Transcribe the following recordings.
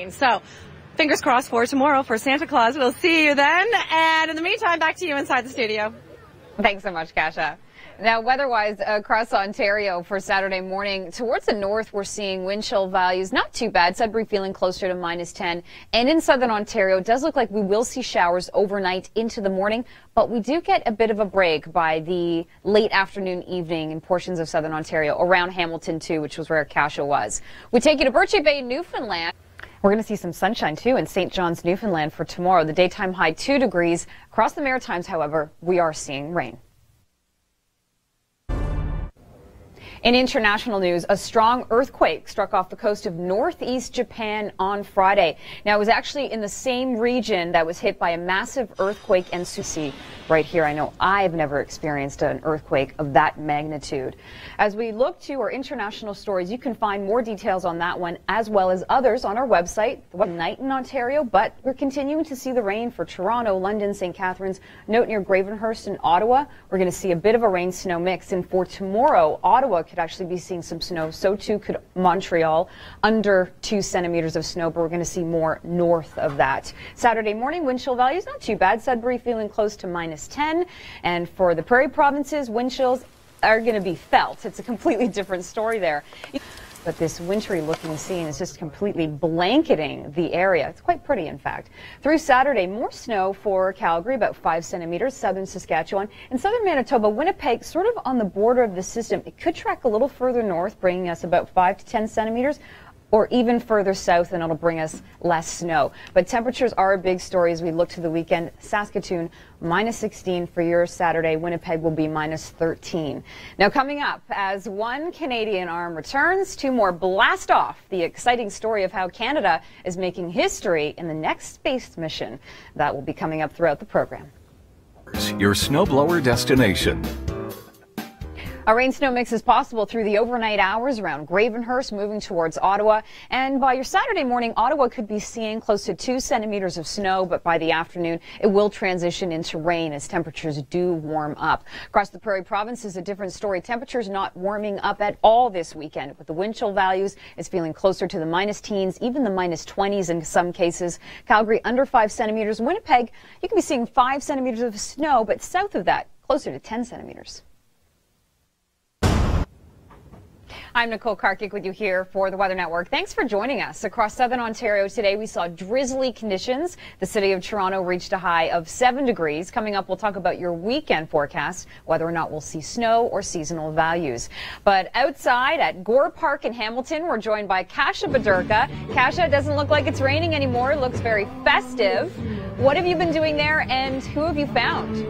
rain. So fingers crossed for tomorrow for Santa Claus. We'll see you then. And in the meantime, back to you inside the studio. Thanks so much, Kasha. Now, weather-wise across Ontario for Saturday morning, towards the north, we're seeing wind chill values not too bad. Sudbury feeling closer to -10. And in southern Ontario, it does look like we will see showers overnight into the morning, but we do get a bit of a break by the late afternoon, evening in portions of southern Ontario, around Hamilton too, which was where Kasha was. We take you to Birchie Bay, Newfoundland. We're going to see some sunshine too in St. John's, Newfoundland for tomorrow. The daytime high 2 degrees. Across the Maritimes, however, we are seeing rain. In international news, a strong earthquake struck off the coast of northeast Japan on Friday. Now, it was actually in the same region that was hit by a massive earthquake and tsunami. Right here, I know I've never experienced an earthquake of that magnitude. As we look to our international stories, you can find more details on that one as well as others on our website. Night in Ontario, but we're continuing to see the rain for Toronto, London, St. Catharines. Note near Gravenhurst and Ottawa, we're going to see a bit of a rain-snow mix. And for tomorrow, Ottawa could actually be seeing some snow. So too could Montreal, under 2 centimeters of snow, but we're going to see more north of that. Saturday morning, wind chill values not too bad. Sudbury feeling close to -10. And for the Prairie provinces, wind chills are going to be felt. It's a completely different story there. But this wintry looking scene is just completely blanketing the area. It's quite pretty, in fact. Through Saturday, more snow for Calgary, about 5 centimeters, southern Saskatchewan, and southern Manitoba. Winnipeg, sort of on the border of the system. It could track a little further north, bringing us about 5 to 10 centimeters. Or even further south, and it'll bring us less snow. But temperatures are a big story as we look to the weekend. Saskatoon, -16 for your Saturday. Winnipeg will be -13. Now, coming up, as one Canadian arm returns, 2 more blast off. The exciting story of how Canada is making history in the next space mission. That will be coming up throughout the program. Your snowblower destination. A rain-snow mix is possible through the overnight hours around Gravenhurst, moving towards Ottawa. And by your Saturday morning, Ottawa could be seeing close to 2 centimeters of snow, but by the afternoon, it will transition into rain as temperatures do warm up. Across the Prairie provinces, a different story. Temperatures not warming up at all this weekend. With the wind chill values, it's feeling closer to the -teens, even the -20s in some cases. Calgary under 5 centimeters. Winnipeg, you can be seeing 5 centimeters of snow, but south of that, closer to 10 centimeters. I'm Nicole Karkic with you here for the Weather Network. Thanks for joining us. Across southern Ontario today, we saw drizzly conditions. The city of Toronto reached a high of 7 degrees. Coming up, we'll talk about your weekend forecast, whether or not we'll see snow or seasonal values. But outside at Gore Park in Hamilton, we're joined by Kasha Badurka. Kasha, it doesn't look like it's raining anymore. It looks very festive. What have you been doing there, and who have you found?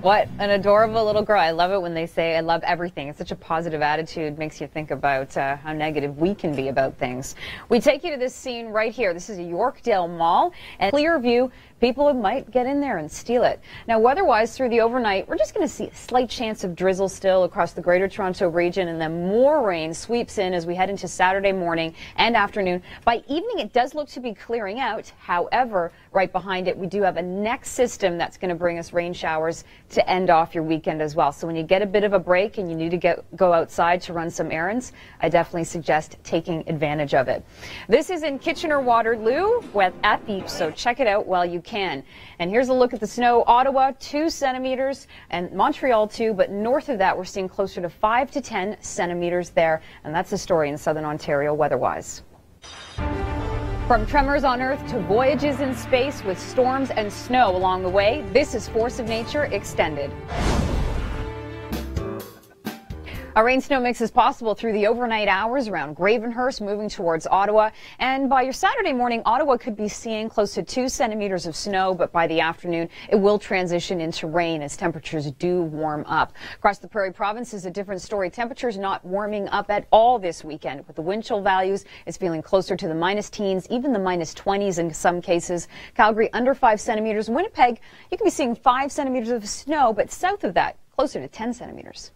What an adorable little girl. I love it when they say, I love everything. It's such a positive attitude. Makes you think about how negative we can be about things. We take you to this scene right here. This is a Yorkdale Mall. And clear view, people might get in there and steal it. Now, weather-wise, through the overnight, we're just going to see a slight chance of drizzle still across the Greater Toronto region, and then more rain sweeps in as we head into Saturday morning and afternoon. By evening, it does look to be clearing out. However, right behind it, we do have a next system that's going to bring us rain showers to end off your weekend as well. So when you get a bit of a break and you need to go outside to run some errands, I definitely suggest taking advantage of it. This is in Kitchener-Waterloo at the, so check it out while you can. And here's a look at the snow. Ottawa, 2 centimeters, and Montreal too, but north of that we're seeing closer to 5 to 10 centimeters there. And that's the story in southern Ontario weather-wise. From tremors on Earth to voyages in space with storms and snow along the way, this is Force of Nature Extended. A rain-snow mix is possible through the overnight hours around Gravenhurst, moving towards Ottawa. And by your Saturday morning, Ottawa could be seeing close to 2 centimeters of snow, but by the afternoon, it will transition into rain as temperatures do warm up. Across the Prairie provinces, a different story. Temperatures not warming up at all this weekend. With the wind chill values, it's feeling closer to the -teens, even the -20s in some cases. Calgary under 5 centimeters. Winnipeg, you can be seeing 5 centimeters of snow, but south of that, closer to 10 centimeters.